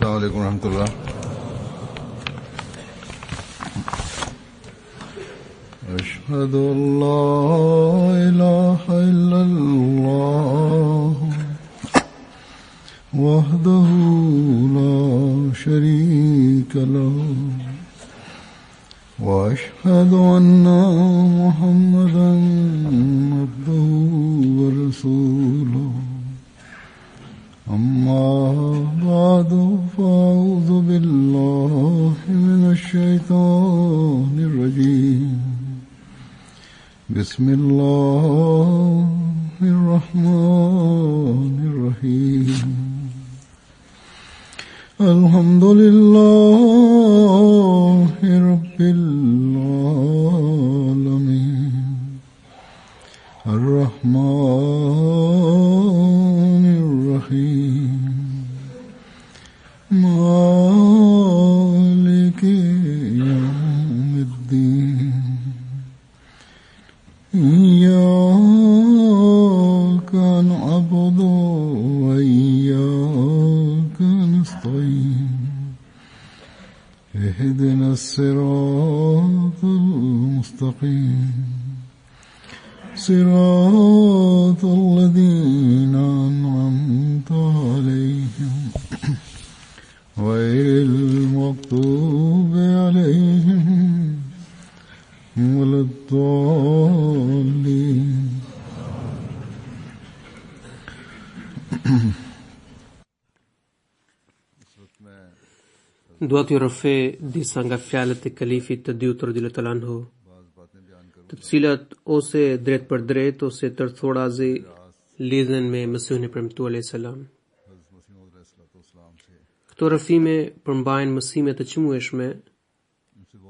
अस्सलाम वालेकुम रहमतुल्लाह। अशहदु अल्ला इलाहा इल्लल्लाह वहदहु ला शरीका लहु व अशहदु अन्ना मुहम्मदन अब्दुहु व रसूलुहु। अम्मा बादु फ़अऊज़ु बिल्लाहि मिनश्शैतानिर रजीम। बिस्मिल्लाहिर रहमानिर रहीम। अल्हम्दुलिल्लाहि रब्बिल आलमीन अर्रहमानिर रहीम मालिकि यौमिद्दीन इय्याका नअबुदु व इय्याका नस्तईन इहदिनस सिरातल मुस्तकीम सिरातल लज़ीना अनअमता अलैहिम गैरिल मग़्दूबि अलैहिम वलद्दाल्लीन। Duhet ju rëfe disa nga fjalët e kalifit të dytë radhiyallahu ta'ala anhu, të cilat ose drejt për drejt ose tërthorazi lidhen me Mesihun e premtuar alayhis salam. Këto rëfime përmbajnë mësime të çmueshme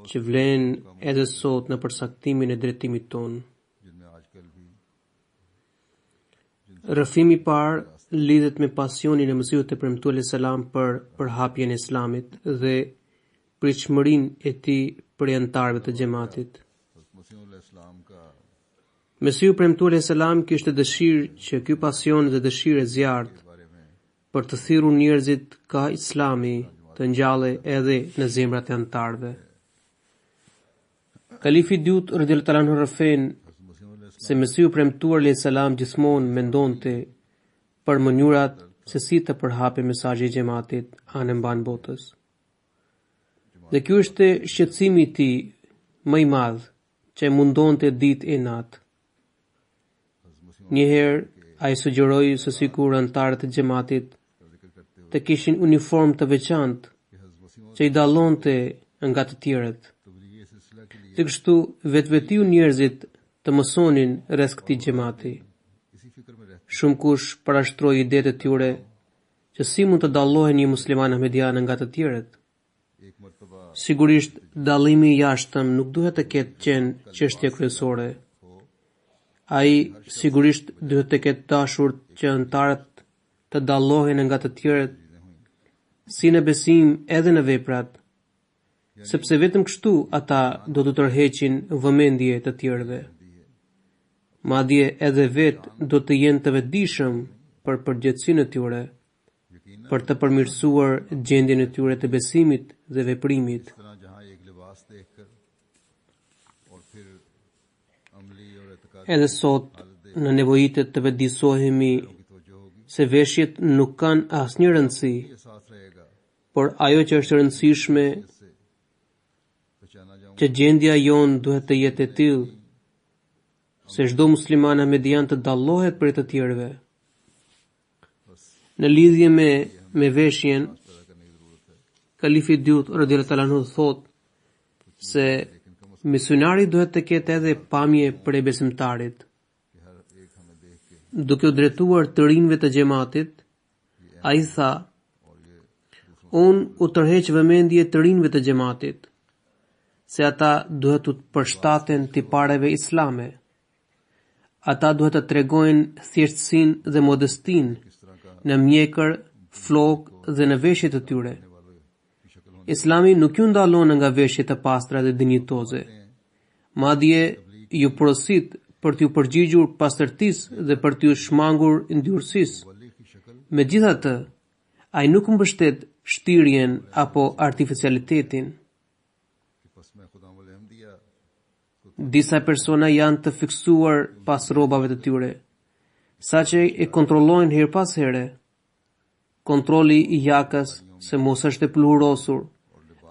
që vlen edhe sot në përsaktimin e drejtimit tonë. Rëfimi i parë lidhet me pasionin e Mesihut të premtuar alayhis salam për përhapjen e Islamit dhe pritshmërinë e tij për anëtarëve të xhamatit. Mesihu premtuar alayhis salam kishte dëshirë që ky pasion dhe dëshirë e zjarrt për të thirrur njerëzit ka Islami të ngjallë edhe në zemrat e anëtarëve. Kalifi i dytë radhiyallahu ta'ala anhu rëfen se Mesihu premtuar alayhis salam gjithmonë mendonte për mënyrat se si të përhapej mesazhi i xhamatit anë mban botës. Dhe ky ishte shqetësimi i tij më i madh që mundonte ditë e natë. Njëherë ai sugjeroi se sikur anëtarët e xhamatit të kishin uniform të veçantë që i dallonte nga të tjerët. Dhe kështu vetvetiu njerëzit të mësonin rreth këtij xhamati. Shumë kush parashtroi idetë të tyre që si mund të dallohen një musliman ahmedian nga të tjerët. Sigurisht dallimi i jashtëm nuk duhet të ketë qenë çështje kryesore. Ai sigurisht duhet të ketë dashur që anëtarët të dallohen nga të tjerët si në besim edhe në veprat, sepse vetëm kështu ata do të tërheqin vëmendje të tjerëve. Madje edhe vetë do të jenë të vetëdijshëm për përgjegjësinë e tyre, për të përmirësuar gjendjen e tyre të besimit dhe veprimit. Edhe sot në nevojitet të vetëdijsohemi se veshjet nuk kanë asnjë rëndësi, por ajo që është rëndësishme që gjendja jonë duhet të jetë e tillë se çdo musliman ahmedian të dallohet prej të tjerëve. Në lidhje me veshjen, Kalifi i dytë radhiyallahu ta'ala anhu thotë se misionari duhet të ketë edhe pamje për e besimtarit. Duke u drejtuar të rinjve të xhamatit, ai tha: "Unë u tërheq vëmendje të rinjve të xhamatit, se ata duhet të përshtaten tipareve islame. Ata duhet të tregojnë thjeshtësinë dhe modestinë në mjekër, flokë dhe në veshjet e tyre. Islami nuk ju ndalon nga veshjet e pastra dhe dinjitoze. Madje ju porosit për t'ju përgjigjur pastërtisë dhe për t'ju shmangur ndyrësisë. Megjithatë, Ai nuk mbështet shtirjen apo artificialitetin. Disa persona janë të fiksuar pas rrobave të tyre, saqë e kontrollojnë her pas here. Kontrolli I jakës se mos është e pluhurosur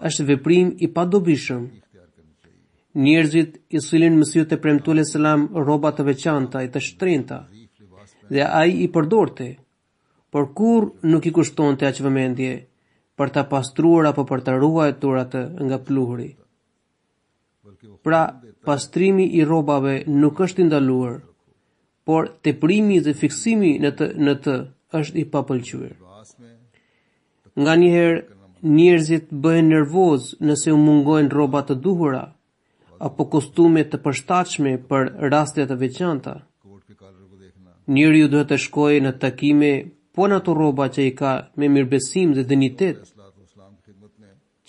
është veprim I padobishëm. Njerëzit I sillin Mesihut e premtuar selam rroba të veçanta e të shtrenjta dhe ai I përdorte, por kur nuk I kushtonte aq vëmendje për ta pastruar apo për ta ruajtur atë nga pluhuri. Pra, pastrimi I rrobave nuk është I ndaluar, por teprimi dhe fiksimi në të është I papëlqyer. Nganjëherë njerëzit bëhen nervoz nëse u mungojnë rroba të duhura apo kostume të përshtatshme për raste të veçanta. Njeriu duhet të shkojë në takime po në ato rroba që I ka me mirëbesim dhe dinitet.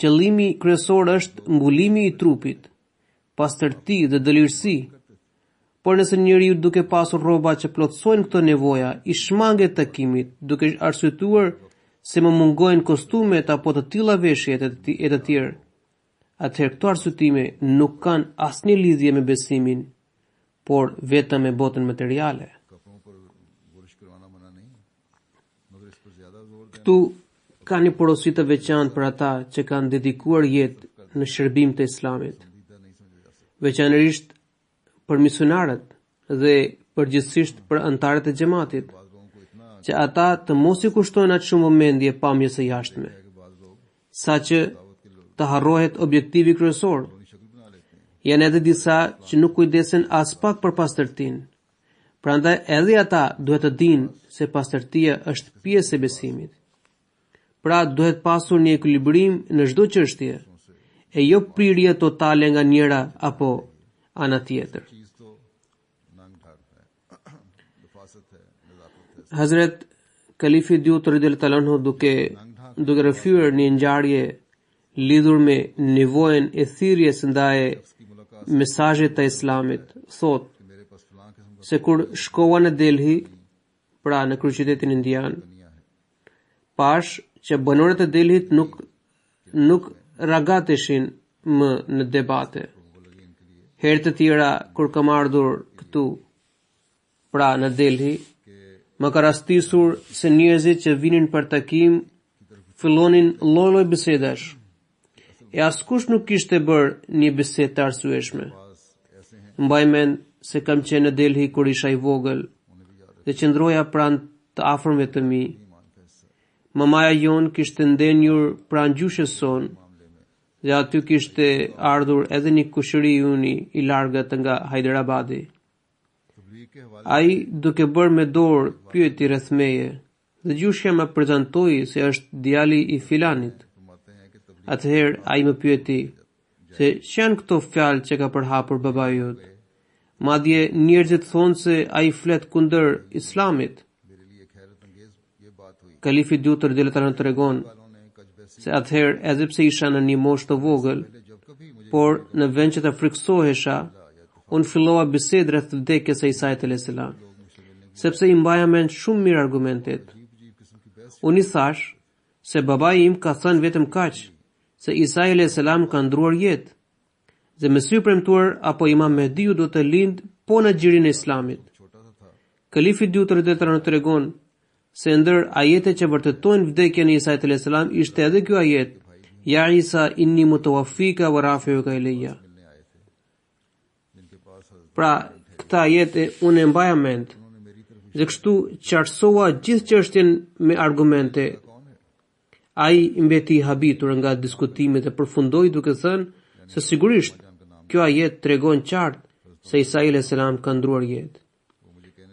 Qëllimi kryesor është mbulimi I trupit, pastërti dhe dëlirësi. Por nëse njeriu duke pasur rroba që plotësojnë këto nevoja, I shmanget takimit duke arsyetuar se më mungojnë kostumet apo të tilla veshjet e të tjerë, atëherë këto arsyetime nuk kanë asnjë lidhje me besimin, por vetëm me botën materiale. Këtu ka një porosi të veçantë për ata që kanë dedikuar jetë në shërbim të Islamit, veçanërisht për misionarët dhe përgjithsisht për anëtarët e xhamatit, që ata të mos I kushtojnë aq shumë vëmendje pamjes së jashtme, saqë të harrohet objektivi kryesor. Janë edhe disa që nuk kujdesen as pak për pastërtinë. Prandaj edhe ata duhet të dinë se pastërtia është pjesë e besimit. Pra duhet pasur një ekuilibrim në çdo çështje, e jo prirje totale nga njëra apo ana tjetër. Hazret Kalifi Dyut radhiyallahu anhu duke rrëfyer një ngjarje lidhur me nevojën e thirrjes ndaj mesazhit të Islamit, thot se kur shkova në Delhi, pra në kryeqytetin indian, pash që banorët e Delhit nuk ragateshin më në debate. Herë të tjera kur kam ardhur këtu, pra në Delhi, më ka rastisur se njerëzit që vinin për takim fillonin lloj-lloj bisedash. E askush nuk kishte bërë një bisedë të arsyeshme. Mbaj mend se kam qenë në Delhi kur isha I vogël dhe qëndroja pranë të afërmve të mi. Mamaja jon kishte ndenjur pranë gjyshës son dhe aty kishte ardhur edhe një kushëri uni I largët nga Hyderabadi. Ai duke bërë me dorë pyeti rreth meje dhe gjyshja më prezantoi se është djali I filanit. Atëherë ai më pyeti se ç'janë këto fjalë që ka përhapur babai jot. Madje njerëzit thonë se ai flet kundër Islamit. Kalifi Dyut radhiyallahu anhu tregon se atëherë edhe pse isha në një moshë të vogël, por në vend që të friksohesha, unë fillova bisedë rreth vdekjes së Isait alayhis salam, sepse I mbaja mend shumë mirë argumentet. Unë I thash se babai im ka thënë vetëm kaq, se Isai alayhis salam ka ndruar jetë, dhe Mesihu I premtuar apo Imam Mehdiu do të lind po në xhirin e Islamit. Kalifi Dyut radhiyallahu anhu tregon se ndër ajetet që vërtetojnë vdekjen e Isait alayhis salam ishte edhe ky ajet: Ya Isa inni mutawaffika wa rafi'uka ilayya. Pra, këta ajete unë e mbaja mend dhe kështu qartësova gjithë çështjen me argumente. Ai mbeti I habitur nga diskutimet e përfundoi duke thënë se sigurisht kjo ajet tregon qartë se Isai alayhis salam ka ndruar jetë.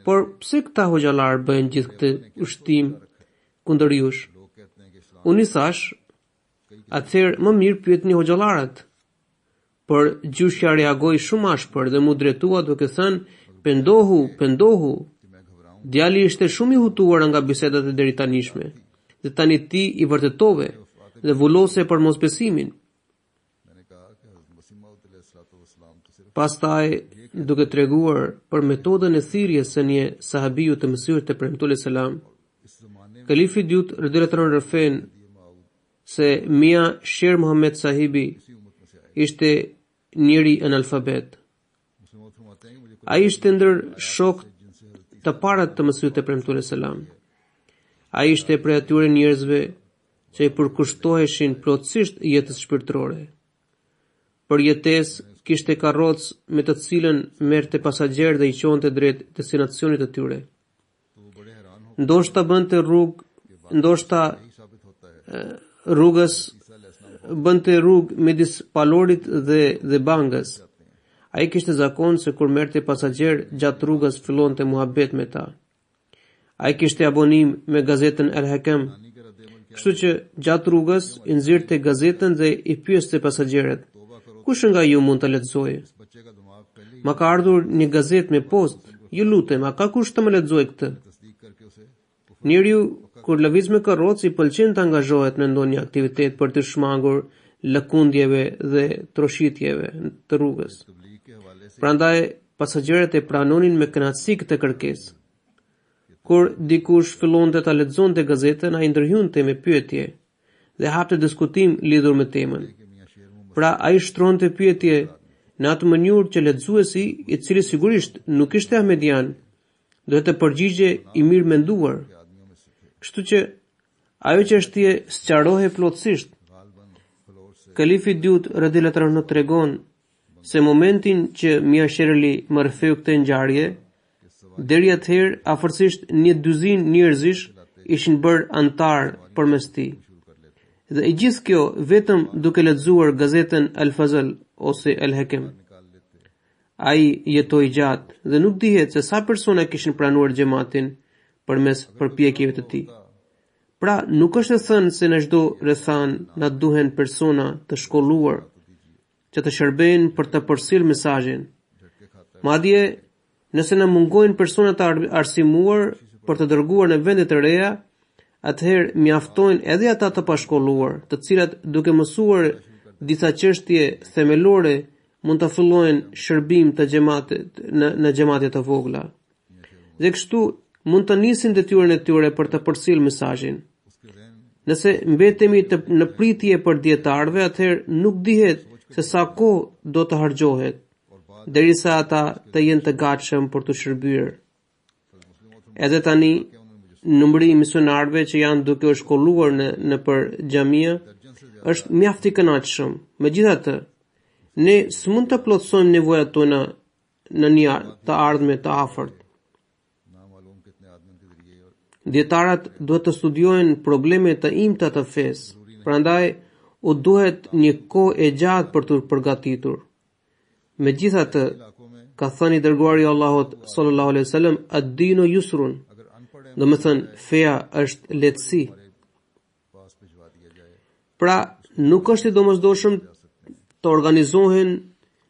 Por pse këta hoxhallar bëjnë gjithë këtë ushtim kundër jush? Unë I thash, atëherë më mirë pyetni hoxhallarët. Por gjyshja reagoi shumë ashpër dhe mu drejtua duke thënë: pendohu. Djali ishte shumë I hutuar nga bisedat e deritanishme, dhe tani ti I vërtetove dhe vullose për mosbesimin. Pastaj, duke treguar për metodën e thirrjes së një sahabiu të Mesihut të premtuar selam, Kalifi dyut rëdhëratëron rëfen se Mia Sher Muhammad sahibi ishte njëri analfabet. Ai ishte ndër shok të parët të Mesihut e Premtuar selam. Ai ishte prej atyre njerëzve që i përkushtoheshin plotësisht jetës shpirtërore. Për jetesë kishte karrocë me të cilën merrte pasagerë dhe i çonte drejt destinacionit të tyre. Ndoshta bënte rrugë midis palorit dhe bangës. Ai kishte zakon se kur merrte pasagerë gjatë rrugës fillonte muhabet me ta. Ai kishte abonim me gazetën El Hakem, kështu që gjatë rrugës i nxirrte gazetën dhe i pyeste pasagerët: "Kush nga ju mund ta lexojë? Ma ka ardhur një gazetë me postë. Ju lutem, a ka kush të më lexojë këtë?" Njeriu kur lëviz me karrocë i pëlqen të angazhohet në ndonjë aktivitet për të shmangur lëkundjeve dhe troshitjeve të rrugës. Prandaj pasagerët e pranonin me kënaqësi këtë kërkesë. Kur dikush fillonte ta lexonte gazetën, ai ndërhyunte me pyetje dhe hapte diskutim lidhur me temën. Pra ai shtronte pyetje në atë mënyrë që lexuesi, i cili sigurisht nuk ishte ahmedian, duhet të përgjigje i mirë menduar. Kështu që ajo çështje sqarohej plotësisht. Kalifi dyut radhiyallahu anhu tregon se momentin që Mia Sherli më rretheu këtë ngjarje, deri atëherë afërsisht 1/2 njerëzish ishin bërë antar përmes tij. Dhe i gjithë kjo vetëm duke lexuar gazetën Al Fazl ose El Hakem. Ai jetoi gjatë dhe nuk dihet se sa persona kishin pranuar xhamatin përmes përpjekjeve të tij. Pra, nuk është e thënë se në çdo rrethan na duhen persona të shkolluar që të shërbejnë për të përcjellë mesazhin. Madje, nëse na mungojnë persona të arsimuar për të dërguar në vende të reja, atëherë mjaftojnë edhe ata të pashkolluar, të cilat duke mësuar disa çështje themelore mund të fillojnë shërbim të xhamatit në xhamate të vogla. Dhe kështu mund të nisin detyrën e tyre për të përcjellë mesazhin. Nëse mbetemi në pritje për dietarëve, atëherë nuk dihet se sa kohë do të harxhohet derisa ata të jenë të gatshëm për të shërbyer. Edhe tani numri i misionarëve që janë duke u shkolluar në për xhamia është mjaft i kënaqshëm. Megjithatë, ne s'mund të plotësojmë nevojat tona në një të ardhme të afërt. Dietarët duhet të studiojnë problemet të imta të fesë, prandaj u duhet një kohë e gjatë për të përgatitur. Megjithatë, ka thënë i dërguari i Allahut sallallahu alaihi wasallam, ad-dinu yusrun, do të thënë feja është lehtësi. Pra, nuk është i domosdoshëm të organizohen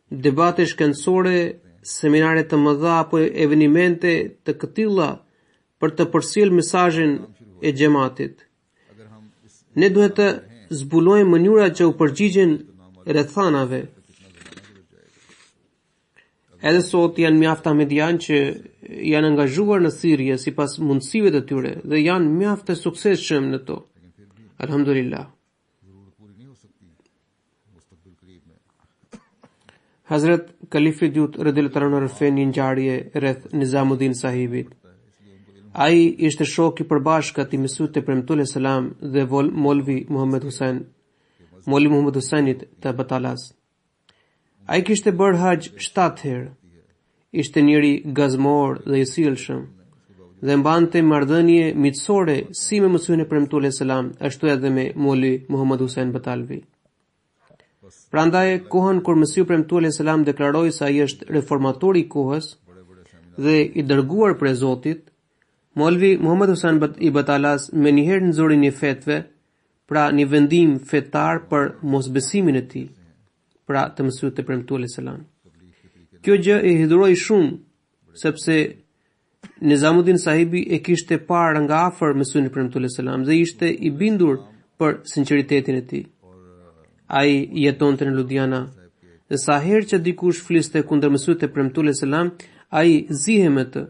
debate shkencore, seminare të mëdha apo evenimente të këtilla për të përcjellë mesazhin e xhamatit. Ne duhet të zbulojmë mënyra që u përgjigjen rrethanave. Edhe sot janë mjaft ahmedian që janë angazhuar në thirrje sipas mundësive të tyre dhe janë mjaft të suksesshëm në to. Alhamdulillah. Hazrat Kalifi dyut radhiyallahu anhu rrëfen një ngjarje rreth Nizamuddin sahibit. Ai ishte shok i përbashkët i Mesihut e Premtuar selam dhe Molvi Muhammad Husainit të Batalas. Ai kishte bërë haxh 7 herë. Ishte njëri gazmor dhe i sjellshëm dhe mbante marrëdhënie miqësore si me Mesihun e Premtuar selam, ashtu edhe me Molvi Muhammad Husain Batalvi. Prandaj kohën kur Mesihu Premtuar selam deklaroi se ai është reformatori i kohës dhe i dërguar prej Zotit, Molvi Muhammad Husain i Batalas me njëherë nxori një fetve, pra një vendim fetar për mosbesimin e tij, pra të Mesihut e Premtuar selam. Kjo gjë e hidhroi shumë, sepse Nizamuddin sahibi e kishte parë nga afër Mesihun e Premtuar selam dhe ishte i bindur për sinqeritetin e tij. Ai jetonte në Ludhiana dhe sa herë që dikush fliste kundër Mesihut e Premtuar selam, ai zihej me të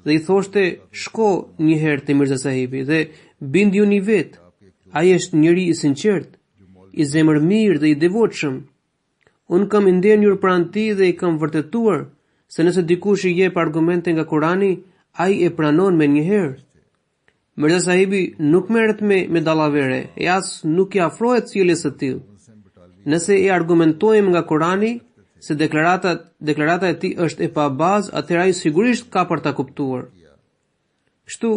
dhe i thoshte shko një herë te Mirza Sahibi dhe bindju një vet. Ai është njëri i sinqert, i zemër mirë dhe i devotshëm. Unë kam i ndenjur pranë tij dhe i kam vërtetuar se nëse dikush i jep argumente nga Kurani, ai e pranon me njëherë. Mirza Sahibi nuk merret me dallavere, e as nuk i afrohet sjelljes së tillë. Nëse e argumentojmë nga Kurani se deklarata e tij është e pa bazë, atëherë ai sigurisht ka për ta kuptuar. Kështu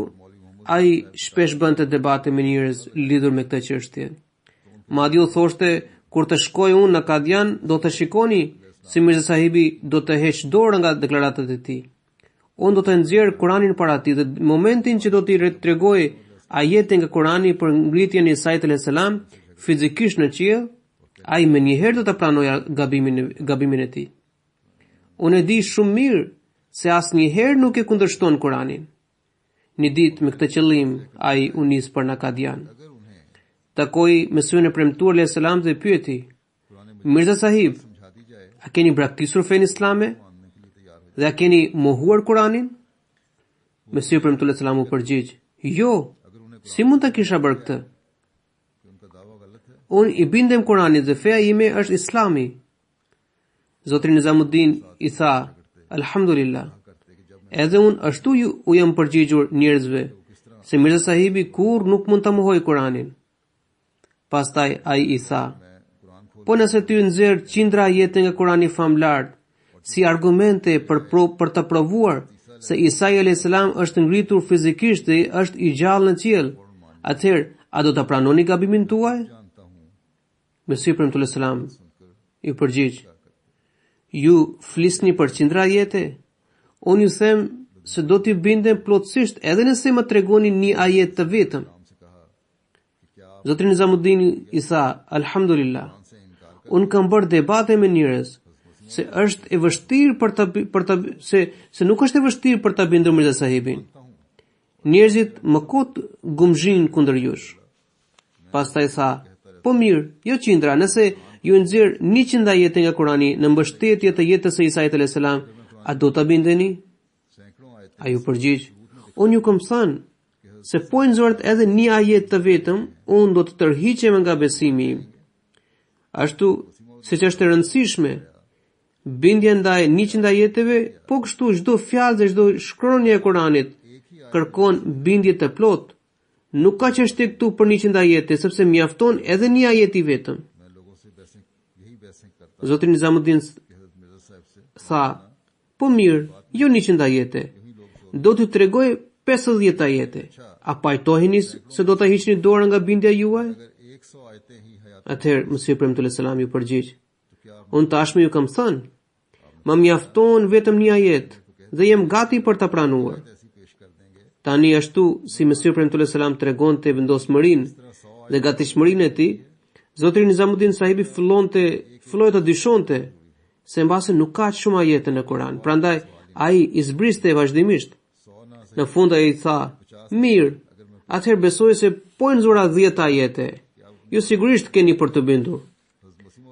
ai shpesh bënte debate me njerëz lidhur me këtë çështje. Madje u thoshte, kur të shkoj unë në Kadian, do të shikoni si Mirza Sahibi do të heq dorë nga deklaratat e tij. Unë do të nxjerr Kuranin para tij dhe në momentin që do t'i tregoj ajete nga Kurani për ngritjen e Isait alayhis salam fizikisht në qiell, ai më njëherë do të pranojë gabimin e tij. Unë e di shumë mirë se asnjëherë nuk e kundërshton Kuranin. Një ditë me këtë qëllim, ai u nis për Nakadian. Takoi Mesihun e premtuar alayhis salam dhe pyeti: Mirza Sahib, a keni braktisur fenë islame? Dhe a keni mohuar Kuranin? Mesihu premtuar alayhis salam u përgjigj: Jo, si mund ta kisha bërë këtë? Unë i bindem Kuranit dhe feja ime është Islami. Zotri Nizamuddin i tha: Alhamdulillah. Edhe unë ashtu u jam përgjigjur njerëzve se Mirza Sahibi kur nuk mund ta mohoj Kuranin. Pastaj ai i tha: Po nëse ty nxjerr qindra ajete nga Kurani famlar si argumente për të provuar se Isa alayhis salam është ngritur fizikisht dhe është i gjallë në qiell, atëherë a do ta pranoni gabimin tuaj? Mesihu premtuar alayhis salam i përgjigj: Ju flisni për qindra ajete? Unë ju them se do t'i bindem plotësisht edhe nëse më tregoni një ajet të vetëm. Zotri Nizamuddin i tha: Alhamdulillah. Unë kam bërë debate me njerëz se është e vështirë se nuk është e vështirë për ta bindur Mirza Sahibin. Njerëzit më kot gumzhin kundër jush. Pastaj tha: Po mirë, jo qindra, nëse ju nxjerr 100 ajete nga Kurani në mbështetje të jetës së Isait alayhis salam, a do ta bindeni? Ai u përgjigj: Unë ju kam thënë se po nxorret edhe një ajet të vetëm, unë do të tërhiqem nga besimi im. Ashtu siç është e rëndësishme bindja ndaj 100 ajeteve, po kështu çdo fjalë dhe çdo shkronjë e Kuranit kërkon bindje të plotë. Nuk ka çështje këtu për 100 ajete, sepse mjafton edhe një ajet i vetëm. Zotri Nizamuddin tha: Po mirë, jo 100 ajete. Do t'ju tregoj 50 ajete. A pajtoheni se do ta hiqni dorën nga bindja juaj? Atëherë Mesihu premtuar alayhis salam ju përgjigj: Unë tashmë ju kam thënë, më mjafton vetëm një ajet dhe jem gati për ta pranuar. Tani ashtu si Mesihu premtuar alayhis salam tregonte vendosmërinë dhe gatishmërinë e tij, Zotri Nizamuddin Sahibi filloi të dyshonte se mbase nuk ka shumë ajete në Kur'an. Prandaj ai i zbriste vazhdimisht. Në fund ai tha: Mirë, atëherë besoj se po nxora 10 ajete. Ju sigurisht keni për të bindur.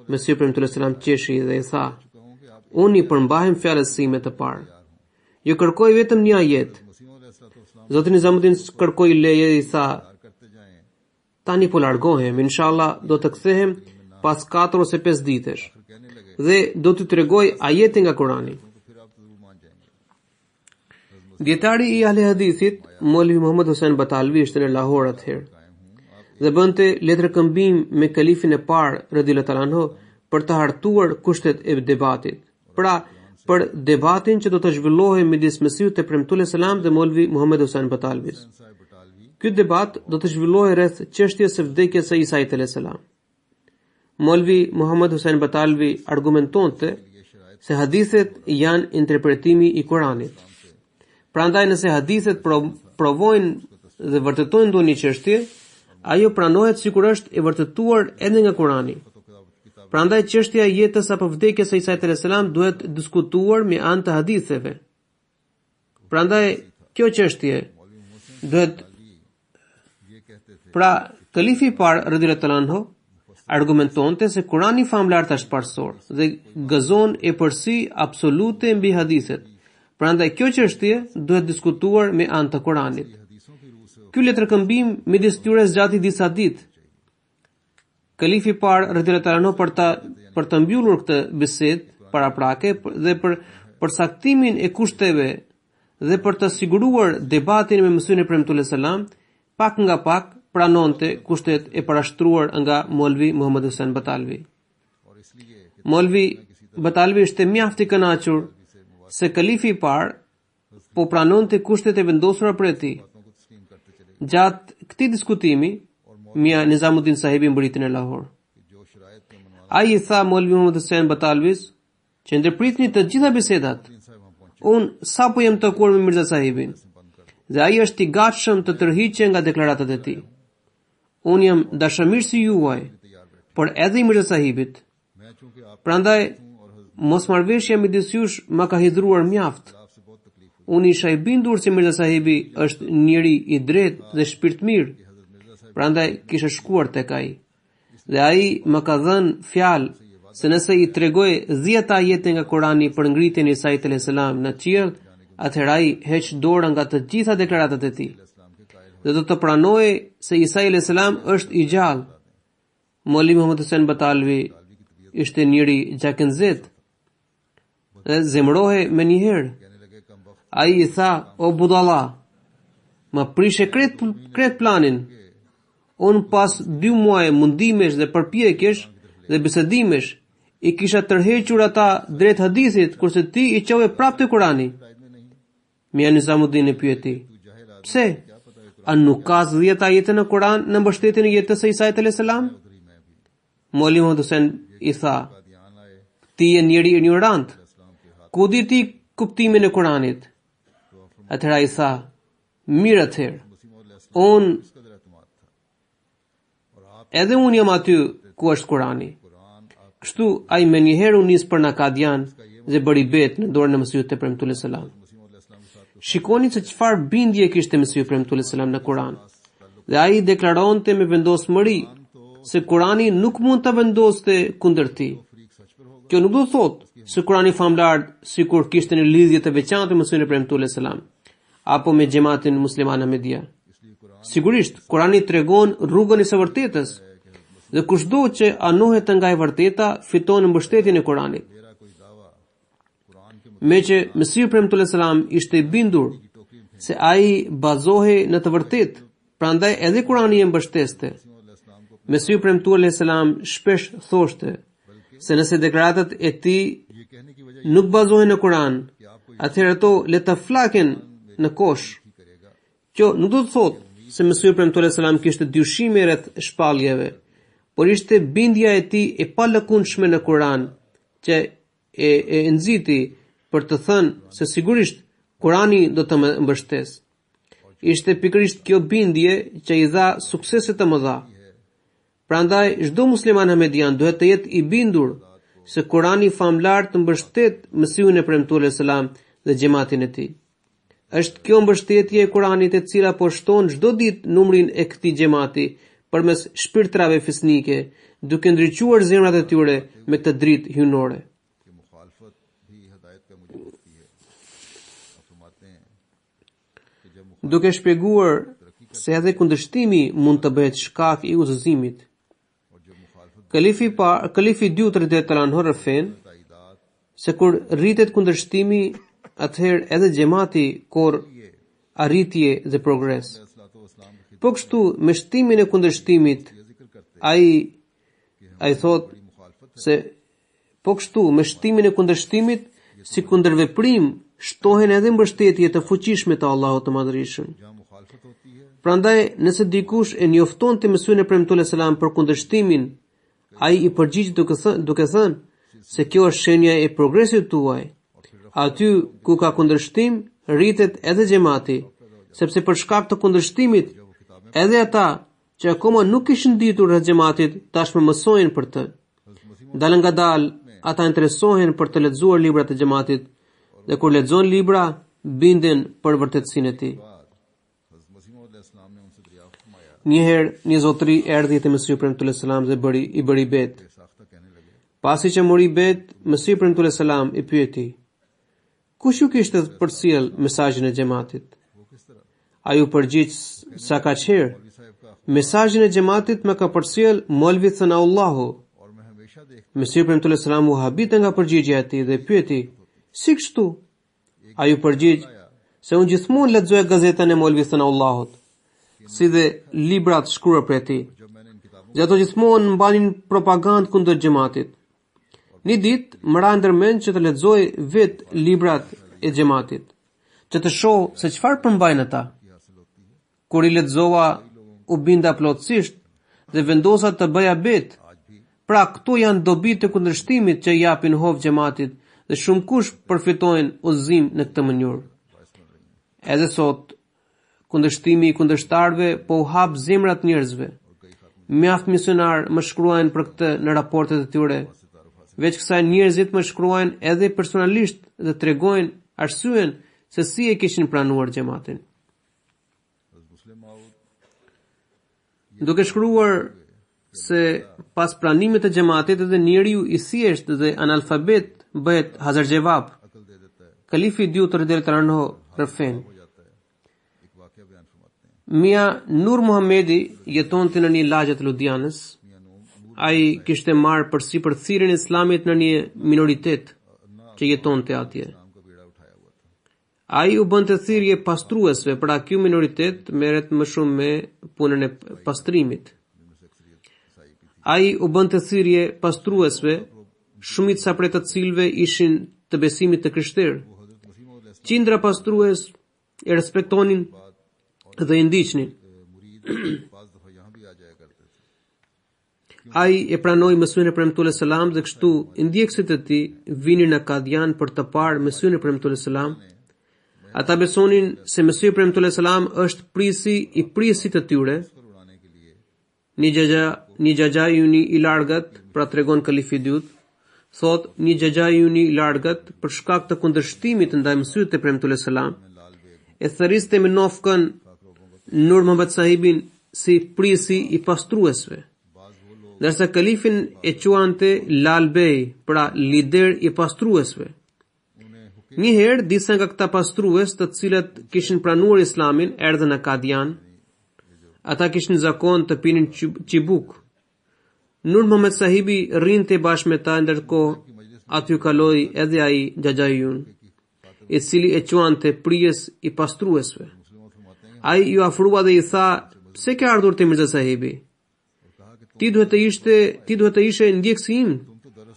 Mesihu premtuar alayhis salam qeshi dhe i tha: Unë i përmbahem fjalës sime të parë. Ju kërkoj vetëm një ajet. Zotri Nizamuddin kërkoi leje dhe i tha: Tani po largohem, inshallah do të kthehem pas 4 ose 5 ditësh dhe do t'ju tregoj ajete nga Kurani. Dietari i Ahle Hadithit, Maulvi Muhammad Hussain Batalvi ishte në Lahore atëherë dhe bënte letërkëmbim me kalifin e parë radhiyallahu anhu për të hartuar kushtet e debatit. Pra, për debatin që do të zhvillohej midis Mesihut e premtuar alayhis salam dhe Maulvi Muhammad Hussain Batalvis. Ky debat do të zhvillohej rreth çështjes së vdekjes së Isait alayhis salam. Maulvi Muhammad Hussain Batalvi argumentonte se hadithet janë interpretimi i Kuranit. Prandaj nëse hadithet provojnë dhe vërtetojnë ndonjë çështje, ajo pranohet sikur është e vërtetuar edhe nga Kurani. Prandaj çështja e jetës apo vdekjes së Isait alayhis salam duhet diskutuar me anë të haditheve. Prandaj kjo çështje duhet kalifi i parë radhiyallahu anhu argumentonte se Kurani famlar është parsor dhe gëzon e përsi absolute mbi hadithet. Prandaj kjo çështje duhet diskutuar me anë të Kuranit. Ky letërkëmbim midis tyre zgjati disa ditë. Kalifi i parë radhiyallahu anhu për të mbyllur këtë bisedë paraprake dhe për përcaktimin e kushteve dhe për të siguruar debatin me mësuesin e premtuar selam, pak nga pak pranonte kushtet e parashtruar nga Molvi Muhammad Hussein Batalvi. Molvi Batalvi ishte mjaft i kënaqur se kalifi i parë po pranonte kushtet e vendosura për tij. Gjatë këtij diskutimi, Mia Nizamuddin sahibi mbërritën e Lahore. Ai I tha Molvi Muhammad Hussein Batalvis që ndërpritni të gjitha bisedat. Unë sapo jam takuar me Mirza sahibin dhe ai është I gatshëm të tërhiqë nga deklaratat e tij. Unë jam dashamirësi juaj, por edhe I Mirza sahibit. Prandaj mosmarrveshja midis jush më ka hidhur mjaft. Unë isha I bindur se Mirza sahibi është njeri I drejtë dhe shpirtmir. Prandaj kisha shkuar tek ai. Dhe ai më ka dhënë fjalë se nëse I tregoj 10 ajete nga Kurani për ngritjen e Isait alayhis salam në qiell, atëherë ai heq dorë nga të gjitha deklaratat e tij. Dhe do të pranojë se Isa alayhis salam është I gjallë. Molvi Muhammad Hussein Batalvi ishte njëri gjakënzet dhe zemrohe me njëherë. Ai I tha, o budalla, më prishe kret planin. Unë pas 2 muaj mundimesh dhe përpjekjesh dhe bisedimesh, I kisha tërhequr ata drejt hadithit, kurse ti I çove prapë te Kurani. Mia Nizamuddin e pyeti, pse? A nuk ka 10 ajete në Kuran në mbështetjen e jetës së Isait alayhis salam? Molvi Muhammad Hussein I tha, ti je njeri ignorant. Ku di ti kuptimin e Kuranit? Atëherë ai tha, mirë atëherë. Edhe unë jam aty ku është Kurani. Kështu ai më njëherë u nis për Nakadian dhe bëri bet në dorën e Mesihut të premtuar selam. Shikoni se çfarë bindje kishte Mesihu i premtuar selam në Kuran. Dhe ai deklaronte me vendosmëri se Kurani nuk mund ta vendoste kundër tij. Kjo nuk do të thotë se Kurani famlar sikur kishte një lidhje të veçantë me Mesihun e premtuar selam apo me xhamatin musliman Ahmedia. Sigurisht, Kurani tregon rrugën e së vërtetës dhe kushdo që anohet nga e vërteta fiton mbështetjen e Kuranit. Meqë Mesihu premtuar selam ishte I bindur se ai bazohej në të vërtetë, prandaj edhe Kurani e mbështeste. Mesihu premtuar selam shpesh thoshte se nëse deklaratat e tij nuk bazohen në Kuran, atëherë ato le të flaken në kosh. Kjo nuk do të thotë se Mesihu premtuar selam kishte dyshime rreth shpalljeve, por ishte bindja e tij e palëkundshme në Kuran që e nxiti për të thënë se sigurisht Kurani do të më mbështes. Ishte pikërisht kjo bindje që I dha suksese të mëdha. Prandaj çdo musliman ahmedian duhet të jetë I bindur se Kurani famlar të mbështet Mesihun e premtuar selam dhe xhamatin e tij. Është kjo mbështetje e Kuranit e cila po shton çdo ditë numrin e këtij xhamati përmes shpirtrave fisnike, duke ndriçuar zemrat e tyre me këtë dritë hyjnore. Duke shpjeguar se edhe kundërshtimi mund të bëhet shkak I udhëzimit. Kalifi I dytë radhiyallahu anhu rëfen se kur rritet kundërshtimi, atëherë edhe xhamati kur arritje dhe progres. Po kështu me shtimin e kundërshtimit, ai thot se po kështu me shtimin e kundërshtimit si kundërveprim shtohen edhe mbështetje të fuqishme të Allahut të Madhërisht. Prandaj nëse dikush e njofton të Mesihun e premtuar selam për kundërshtimin, ai I përgjigj duke thënë se kjo është shenja e progresit tuaj. Aty ku ka kundërshtim, rritet edhe xhamati, sepse për shkak të kundërshtimit, edhe ata që akoma nuk kishin ditur rreth xhamatit, tashmë mësojnë për të. Dal nga dal, ata interesohen për të lexuar librat e xhamatit dhe kur lexojnë libra, binden për vërtetësinë e tij. Njëherë një zotëri erdhi te Mesihu premtuar selam dhe I bëri bet. Pasi që mori bet, Mesihu premtuar selam I pyeti: Kush ju kishte përcjell mesazhin e xhamatit? Ai u përgjigj sa ka qerë. Mesazhin e xhamatit më ka përcjell Molvi Thanaullahu. Mesiri premtullë selam u habite nga përgjigja e tij dhe pyeti: "Si kështu?" Ai u përgjigj se unë gjithmonë lexoja gazetën e Molvi Thanaullahu, si dhe librat shkruar për tij. Dhe ato gjithmonë mbanin propagandë kundër xhamatit. Një ditë më ra ndërmend që të lexoj vetë librat e xhamatit, që të shoh se çfarë përmbajnë ata. Kur i lexova, u binda plotësisht dhe vendosa të bëja bet. Pra, këto janë dobit të kundërshtimit që japin hovë xhamatit dhe shumë kush përfitojnë udhëzim në këtë mënyrë. Edhe sot, kundërshtimi i kundërshtarëve po u hap zemrat njerëzve. Mjaft misionar më shkruajnë për këtë në raportet e tyre. Veç kësaj njerëzit më shkruajnë edhe personalisht dhe tregojnë arsyeën se si e kishin pranuar xhamatin. Duke shkruar se pas pranimit të xhamatit edhe njeriu i thjesht dhe analfabet bëhet hazarjevab, kalifi dyut radhiyallahu anhu rëfen. Mia Nur Muhamedi jetonte në një lagje të Ludianës. Ai kishte marrë përsipër thirrjen e Islamit në një minoritet që jetonte atje. Ai u bënte thirrje pastruesve, pra ky minoritet merret më shumë me punën e pastrimit. Ai u bënte thirrje pastruesve, shumica prej të cilëve ishin të besimit të krishterë. Qindra pastrues e respektonin dhe i ndiqnin. Ai e pranoi mësimin e premtullës selam dhe kështu ndjekësit e tij vinin në Kadian për të parë mësimin e premtullës selam. Ata besonin se mësimi i premtullës selam është prisi i prisit të tyre. Një xhaxha yuni i largët, pra tregon kalifi i dytë, thot një xhaxha yuni i largët për shkak të kundërshtimit ndaj mësimit të premtullës selam, e thëriste me nofkën Nur Muhammad sahibin si prisi i pastruesve. Ndërsa kalifin e quante Lal Bey, pra lider i pastruesve. Njëherë, disa nga këta pastrues të cilat kishin pranuar Islamin erdhën në Kadian. Ata kishin zakon të pinin qibuk. Nur Muhammad sahibi rrinte bashkë me ta, ndërkohë aty kaloi edhe ai xhaxhajun, i cili e quante prijes i pastruesve. Ai ju afrua dhe i tha: "Pse ke ardhur te Mirza sahibi? Ti duhet të ishe ndjekësi im.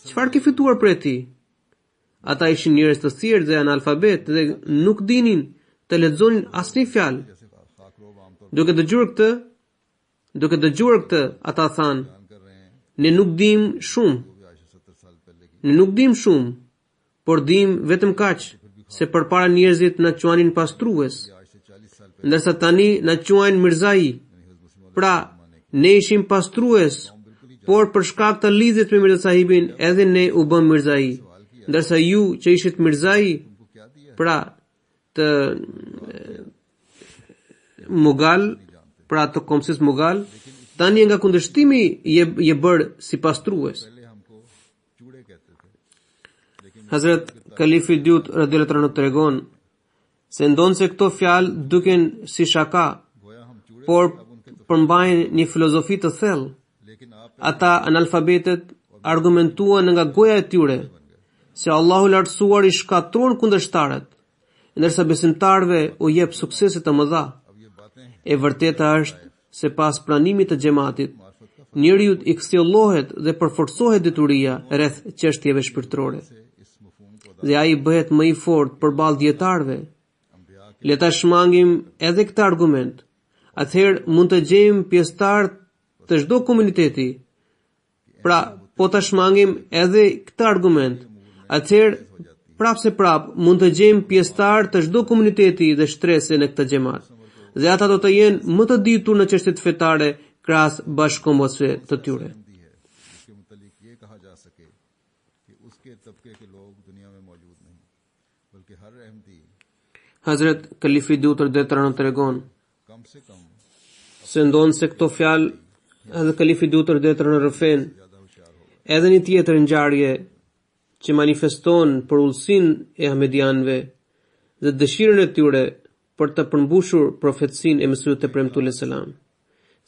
Çfarë ke fituar prej tij?" Ata ishin njerëz të thjeshtë dhe analfabet dhe nuk dinin të lexonin asnjë fjalë. Duke dëgjuar këtë, ata thanë: "Ne nuk dim shumë, por dim vetëm kaq, se përpara njerëzit na quanin pastrues, ndërsa tani na quajnë Mirzai. Pra, ne ishim pastrues, por për shkak të lidhjes me Mirza sahibin, edhe ne u bëm Mirzai. Ndërsa ju që ishit Mirzai, pra të Mughal, pra të komsis Mughal, tani nga kundërshtimi je bërë si pastrues." Hazrat Kalifi i dytë radhiyallahu anhu tregon se ndonë se këto fjalë duken si shaka, por përmbajnë një filozofi të thellë. Ata analfabetet argumentuan nga goja e tyre se Allahu i lartësuar i shkatron kundërshtarët, ndërsa besimtarëve u jep suksese të mëdha. E vërteta është se pas pranimit të xhamatit, njeriu i kthjellohet dhe përforcohet detyria rreth çështjeve shpirtërore. Dhe ai bëhet më i fortë përballë dietarëve. Le ta shmangim edhe këtë argument. Atëherë mund të gjejmë pjesëtar të çdo komuniteti. Pra, po ta shmangim edhe këtë argument, atëherë prap mund të gjejmë pjesëtar të çdo komuniteti dhe shtrese në këtë xhamat. Dhe ata do të jenë më të ditur në çështjet fetare krahas bashkëkombësve të tyre. Hazrat Kalifi i dytë radhiyallahu anhu tregon se ndonë se këto fjalë edhe Kalifi i dytë radhiyallahu anhu rëfen edhe një tjetër ngjarje që manifeston për ullësinë e ahmedianëve dhe dëshirën e tyre për të përmbushur profetësinë e Mesihut të premtuar selam,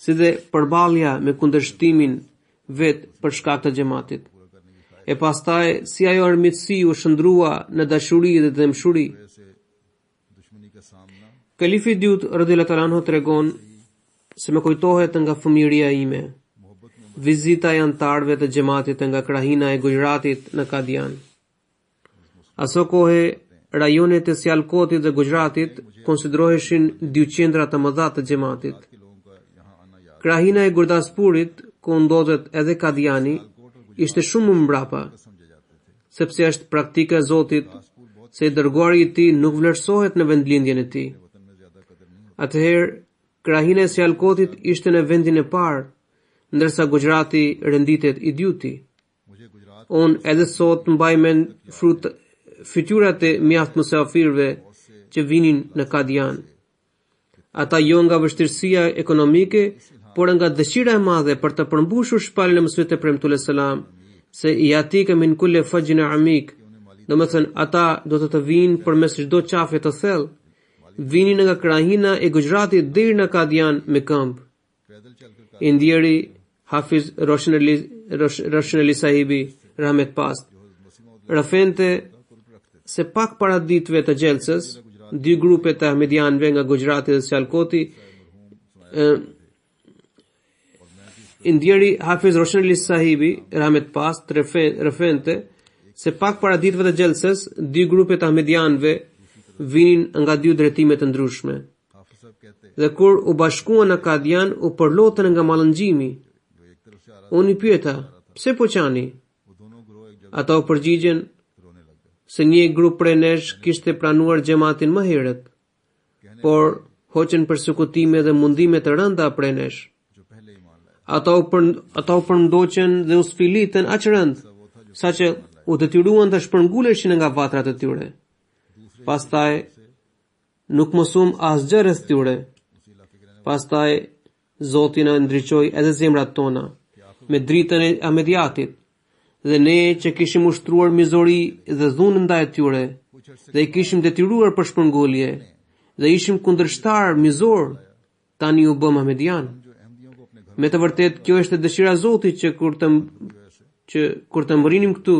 si dhe përballja me kundërshtimin vet për shkak të xhamatit. E pastaj si ajo armiqësi u shndrua në dashuri dhe dëmshuri. Kalifi i dytë radhiyallahu ta'ala anhu tregon se më kujtohet nga fëmijëria ime vizita e antarëve të xhamatit nga krahina e Gujratit në Kadian. Aso kohë rajonet e Sialkotit dhe Gujratit konsideroheshin dy qendra të mëdha të xhamatit. Krahina e Gurdaspurit, ku ndodhet edhe Kadiani, ishte shumë më mbrapa, sepse është praktika e Zotit se i dërguari i tij nuk vlerësohet në vendlindjen e tij. Atëherë, krahina e Sialkotit ishte në vendin e parë, ndërsa Gujrati renditet i dytë. Unë edhe sot mbaj mend fytyrat e mjaft musafirëve që vinin në Kadian. Ata jo nga vështirësia ekonomike, por nga dëshira e madhe për të përmbushur shpallën e Mesihut të premtuar selam, se i atika min kulli fajjin amik, domethënë ata do të vinë përmes çdo qafe të thellë, vinin nga krahina e Gujratit deri në Kadian me këmbë. I ndjeri Hafiz Roshan Ali Sahibi Rahmet Past rafente se pak para ditëve të gjelcës, dy grupe të Ahmedianëve nga Gujrati dhe Sialkoti, indjeri Hafiz Roshan Ali Sahibi Rahmet Past rafente se pak para ditëve të gjelcës, dy grupe të Ahmedianëve vinin nga dy drejtime të ndryshme. Dhe kur u bashkuan në Kadian, u përlotën nga mallëngjimi. Unë i pyeta, pse po qani? Ata u përgjigjen se një grup prej nesh kishte pranuar xhamatin më herët, por hoqën persekutime dhe mundime të rënda prej nesh. Ata u përndoqën dhe u sfilitën aq rënd, saqë u detyruan të shpërnguleshin nga vatrat e tyre. Pastaj nuk mosum asgjë rreth tyre. Pastaj Zoti na ndriçoi edhe zemrat tona me dritën e Ahmediatit, dhe ne që kishim ushtruar mizori dhe dhunë ndaj tyre, dhe i kishim detyruar për shpërngulje, dhe ishim kundërshtar mizor, tani u bëm Ahmedian. Me të vërtet, kjo është dëshira e Zotit që kur të mbërrinim këtu,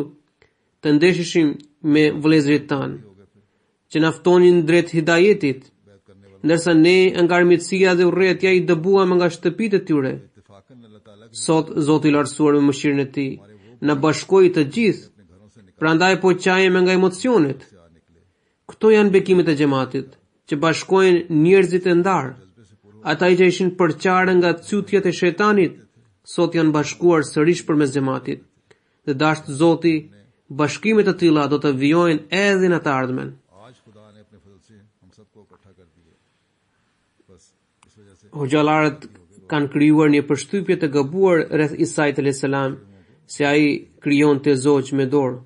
të ndeshishim me vëllezërit tanë, që na ftonin drejt hidajetit, ndërsa ne nga armiqësia dhe urrëtia i dëbuam nga shtëpitë e tyre. Sot Zoti i lartësuar me mëshirën e tij na bashkoi të gjithë, prandaj po qajemi nga emocionet. Këto janë bekimet e xhamatit, që bashkojnë njerëzit e ndarë. Ata që ishin përqarë nga cytjet e shejtanit, sot janë bashkuar sërish përmes xhamatit. Dhe dashur Zoti, bashkimet e tilla do të vijojnë edhe në të ardhmen. Hoxhallarët kanë krijuar një përshtypje të gabuar rreth Isait alayhis salam, se ai krijonte zogj me dorë,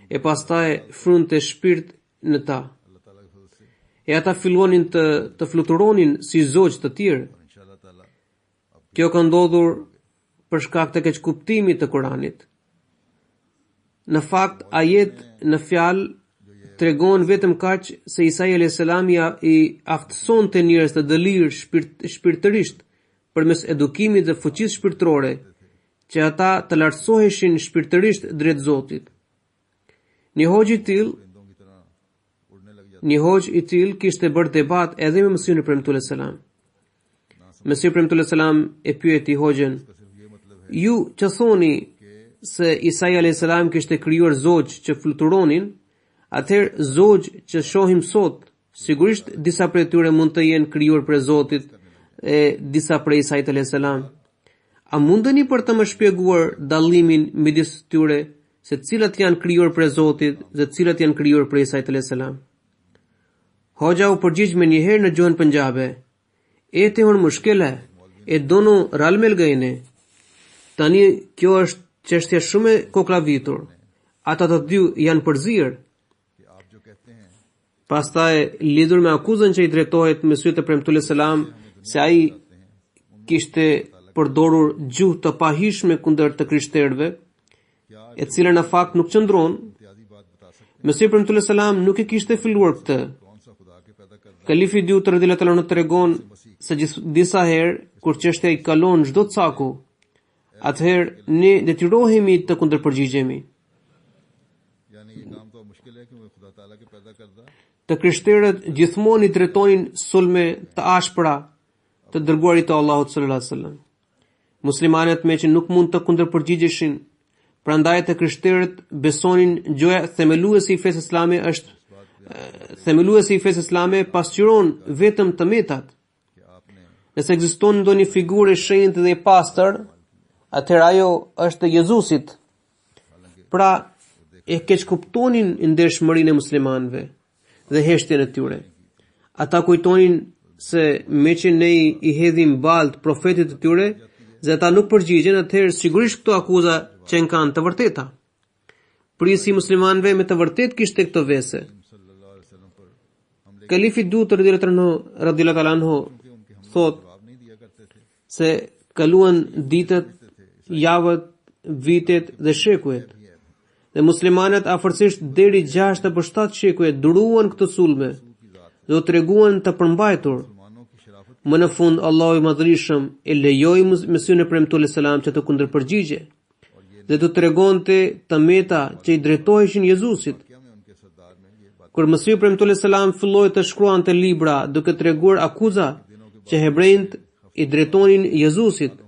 e pastaj frynte shpirt në ta. E ata fillonin të fluturonin si zogj të tjerë. Kjo ka ndodhur për shkak të keqkuptimit të Kuranit. Në fakt, ajet në fjalë tregon vetëm kaq se Isai alayhis salam i aftësonte njerëz të dëlirë shpirtërisht përmes edukimit dhe fuqisë shpirtërore, që ata të lartësoheshin shpirtërisht drejt Zotit. Një hoxh i tillë kishte bërë debat edhe me Mesihun e premtuar selam. Mesihu premtuar selam e pyeti hoxhën: "Ju që thoni se Isai alayhis salam kishte krijuar zogj që fluturonin, atëherë zogj që shohim sot, sigurisht disa prej tyre mund të jenë krijuar prej Zotit e disa prej Isait alayhis salam. A mundeni për të më shpjeguar dallimin midis tyre, se cilat janë krijuar prej Zotit dhe cilat janë krijuar prej Isait alayhis salam?" Hoxha u përgjigj me njëherë në gjuhën punjabe: "E hon mushkila e dono ral mil gëne." Tani kjo është çështje shumë e koklavitur. Ata të dy janë përzir. Pastaj lidhur me akuzën që i drejtohet Mesihut të premtuar selam se ai kishte përdorur gjuhë të pahishme kundër të krishterëve, e cila në fakt nuk qëndron, Mesihu premtuar selam nuk e kishte filluar këtë, Kalifi dyut radhiyallahu ta'ala anhu tregon se disa herë kur çështja I kalon çdo caku, atëherë ne detyrohemi të kundërpërgjigjemi. Të krishterët gjithmonë I drejtonin sulme të ashpra të dërguarit të Allahut sallallahu alaihi wasallam. Muslimanët me që nuk mund të kundërpërgjigjeshin, prandaj të krishterët besonin gjoja themeluesi I fesë islame është themeluesi I fesë islame pasqyron vetëm të metat. Nëse ekziston ndonjë figurë e shenjtë dhe e pastër, atëherë ajo është e Jezusit. Pra e keq kuptonin ndershmërinë e muslimanëve dhe heshtjen e tyre. Ata kujtonin se me që ne I hedhim balt profetit të tyre, dhe ata nuk përgjigjen, atëherë sigurisht këto akuza që kanë të vërteta. Prisi muslimanëve me të vërtet kishte këto vese. Kalifi dyut radhiyallahu ta'ala anhu thot se kaluan ditët, javët, vitet dhe shekujet. Dhe muslimanët afërsisht deri 6 apo 7 shekuj duruan këtë sulme dhe u treguan të përmbajtur. Më në fund Allahu I Madhërisëm e lejoi Mesihun e premtuar selam që të kundërpërgjigje dhe të tregonte të meta që I drejtoheshin Jezusit. Kur Mesihu e premtuar selam filloi të shkruante libra duke treguar akuza që hebrejt I drejtonin Jezusit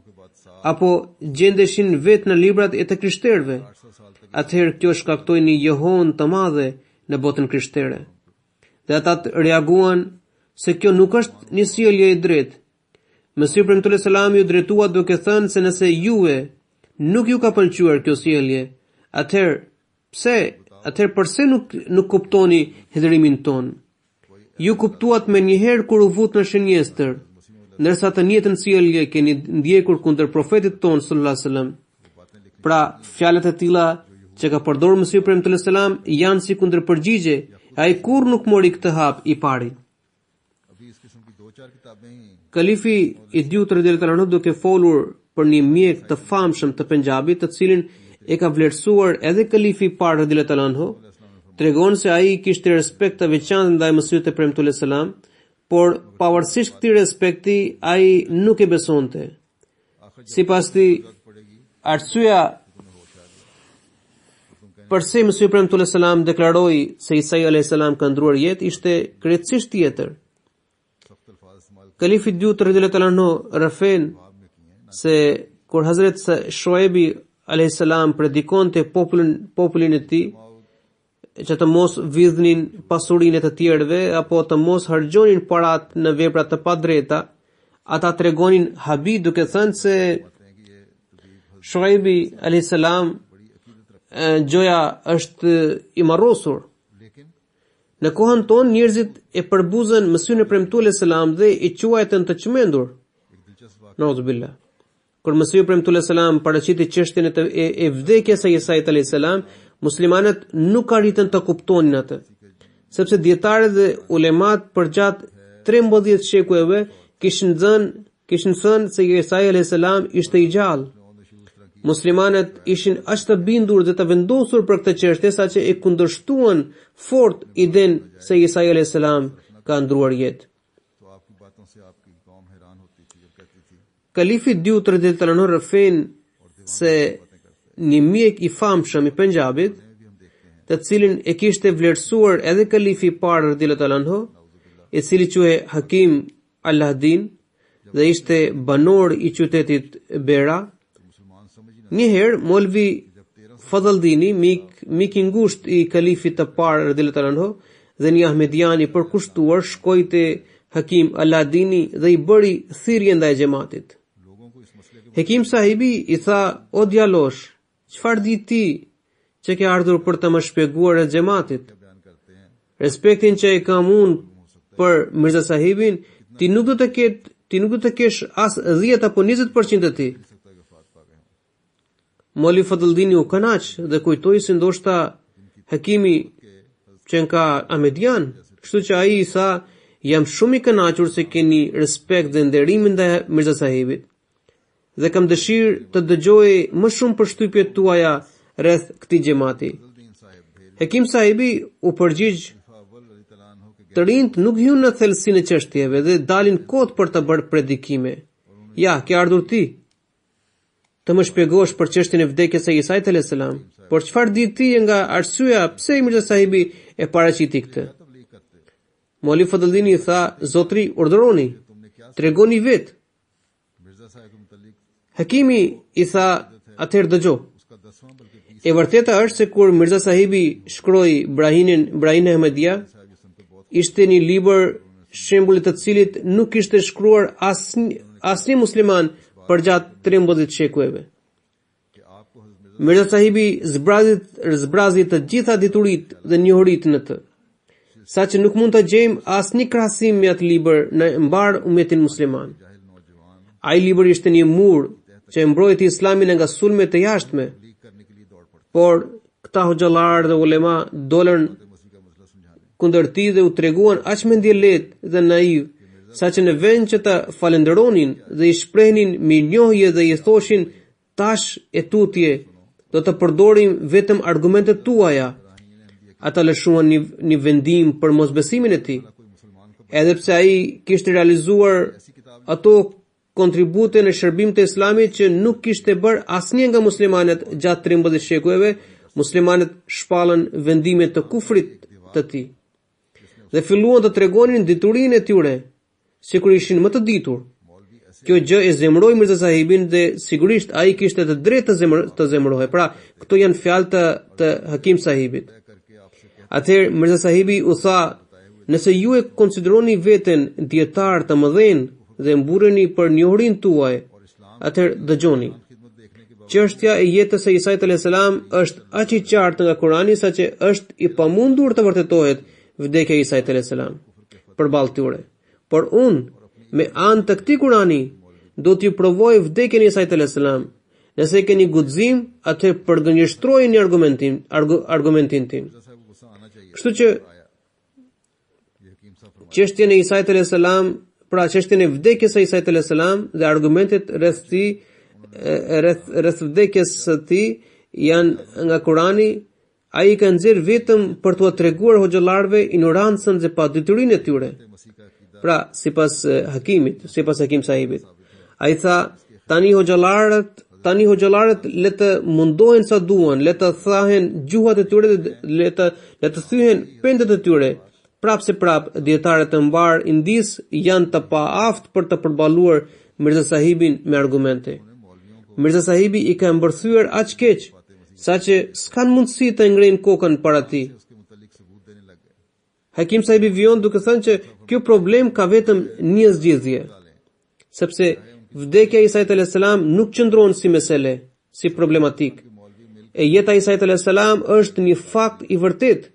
apo gjendeshin vetë në librat e të krishterëve, atëherë kjo shkaktoi një johon të madhe në botën krishtere. Dhe ata reaguan se kjo nuk është një sjellje e drejtë. Mesihu premtuar selam ju drejtua duke thënë se nëse juve nuk ju ka pëlqyer kjo sjellje, atëherë pse nuk kuptoni hidhurimin ton? Ju kuptuat me njëherë kur u vut në shënjestër, ndërsa të njëjtën sjellje keni ndjekur kundër profetit ton sallallahu alaihi wasallam. Pra, fjalët e tilla që ka përdorur Mesihu premtuar selam janë si kundërpërgjigje, ai kurrë nuk mori këtë hap I pari. Kalifi I dyut radhiyallahu anhu duke folur për një mjek të famshëm të Punjabit, të cilin e ka vlerësuar edhe kalifi I parë radhiyallahu anhu, tregon se ai kishte respekt të veçantë ndaj Mesihut e premtuar selam, por pavarësisht këtij respekti ai nuk e besonte. Sipas tij, arsyeja përse Mesihu e premtuar selam deklaroi se Isa alayhis salam ka ndruar jetë ishte krejtësisht tjetër. Kalifi I dyut radhiyallahu anhu rëfen se kur Hazret Shoaibi alayhis salam predikonte popullin e tij që të mos vidhnin pasurinë e të tjerëve apo të mos harxhonin parat në vepra të padrejta, ata tregonin habi duke thënë se Shoaibi alayhis salam gjoja është I marrosur. Në kohën tonë njerëzit e përbuzën Mesihun e premtuar selam dhe I quajtën të çmendur. Nauzubillah. Kur Mesihu e premtuar selam paraqiti çështjen e vdekjes së Isait alayhis salam, muslimanët nuk arritën të kuptonin atë, sepse dietarët dhe ulemat përgjatë 13 shekujve kishin thënë se Isai alayhis salam ishte I gjallë. Muslimanët ishin aq të bindur dhe të vendosur për këtë çështje saqë e kundërshtuan fort idenë se Isa alayhis salam ka ndruar jetë. Kalifi I dyut radhiyallahu anhu rëfen se një mjek I famshëm I Punjabit, të cilin e kishte vlerësuar edhe kalifi I parë radhiyallahu anhu, I cili quhej Hakim al-Lahdin dhe ishte banor I qytetit Bera. Njëherë, Molvi Fadaldini, mik I ngushtë I kalifit të parë radhiyallahu anhu dhe një Ahmedian I përkushtuar, shkoi te Hakim al-Lahdini dhe I bëri thirrje ndaj xhamatit. Hakim sahibi I tha: "O djalosh, çfarë di ti që ke ardhur për të më shpjeguar e xhamatit? Respektin që e kam unë për Mirza sahibin, ti nuk do të kesh as 10 apo 20% të tij." Molvi Fadldini u kënaq dhe kujtoi se ndoshta Hakimi që ka Ahmedian, kështu që ai I tha: "Jam shumë I kënaqur se keni respekt dhe nderim ndaj Mirza sahibit dhe kam dëshirë të dëgjoj më shumë për shtypjet tuaja rreth këtij xhamati." Hakim sahibi u përgjigj të rinjt nuk hyjnë në thellësinë e çështjeve dhe dalin kot për të bërë predikime. Ja, ke ardhur ti të më shpjegosh për çështjen e vdekjes së Isait alayhis salam. Por çfarë di ti nga arsyeja pse Mirza sahibi e paraqiti këtë? Mauli Fadluddini i tha, zotri, urdhëroni, tregoni vetë. Hakimi i tha, atëherë dëgjo. E vërteta është se kur Mirza sahibi shkroi Brahin Ahmedia, ishte një libër shembulli të cilit nuk ishte shkruar asnjë musliman përgjatë 13 shekujve. Mirza sahibi zbrazi të gjitha dituritë dhe njohuritë në të, saqë nuk mund të gjejmë asnjë krahasim me atë libër në mbar umetin musliman. Ai libër ishte një mur që e mbrojti Islamin nga sulmet e jashtme, por këta hoxhallar dhe ulema dolën kundër tij dhe u treguan aq mendje lehtë dhe naiv, saqë në vend që të falenderonin dhe i shprehnin mirënjohje dhe i thoshin tash e tutje, do të përdorim vetëm argumentet tuaja, ata lëshuan një vendim për mosbesimin e tij, edhe pse ai kishte realizuar ato kontribute në shërbim të Islamit që nuk kishte bërë asnjë nga muslimanët gjatë 13 shekujve. Muslimanët shpallën vendimet të kufrit të tij dhe filluan të tregonin diturinë e tyre, sikur ishin më të ditur. Kjo gjë e zemroi Mirza sahibin dhe sigurisht ai kishte të drejtë të zemrohej. Pra, këto janë fjalë të Hakim sahibit. Atëherë Mirza sahibi u tha, nëse ju e konsideroni veten dietar të mëdhenj dhe mburreni për njohurinë tuaj, atëherë dëgjoni. Çështja e jetës së Isait alayhis salam është aq e qartë nga Kurani saqë është i pamundur të vërtetohet vdekja e Isait alayhis salam përballë tyre. Por unë me anë të këtij Kurani do t'ju provoj vdekjen e Isait alayhis salam. Nëse keni guxim, atëherë përgënjeshtrojeni argumentin tim. Kështu që çështjen e Isait alayhis salam, pra çështjen e vdekjes së Isait alayhis salam dhe argumentet rreth vdekjes së tij janë nga Kurani. Ai ka nxjerr vetëm për t'u treguar hoxhallarëve ignorancën dhe paditurinë e tyre. Pra, sipas Hakim sahibit, ai tha, tani hoxhallarët le të mundohen sa duan, le të thahen gjuhat e tyre, le të thyhen pendet e tyre. Prap dietarët e mbar indis janë të paaft për të përballuar Mirza sahibin me argumente. Mirza sahibi i ka mbërthyer aq keq, saqë s'kan mundësi të ngrejnë kokën para tij. Hakim sahibi vion duke thënë që kjo problem ka vetëm një zgjidhje, sepse vdekja e Isait alayhis salam nuk qëndron si mesele, si problematik. E jeta e Isait alayhis salam është një fakt i vërtet.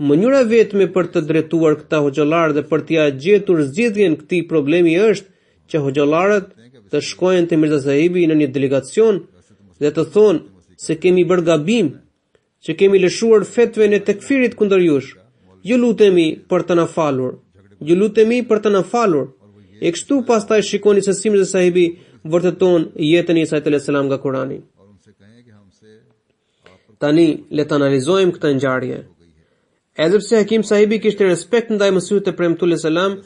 Mënyra vetme për të drejtuar këta hoxhallar dhe për t'ia gjetur zgjidhjen këtij problemi është që hoxhallarët të shkojnë te Mirza sahibi në një delegacion dhe të thonë se kemi bërë gabim, që kemi lëshuar fetven e tekfirit kundër jush. Ju lutemi për të na falur. E kështu pastaj shikoni se si Mirza sahibi vërteton jetën e Isait alayhis salam nga Kurani. Tani le të analizojmë këtë ngjarje. Edhe pse Hakim sahibi kishte respekt ndaj Mesihut e premtuar alayhis salam,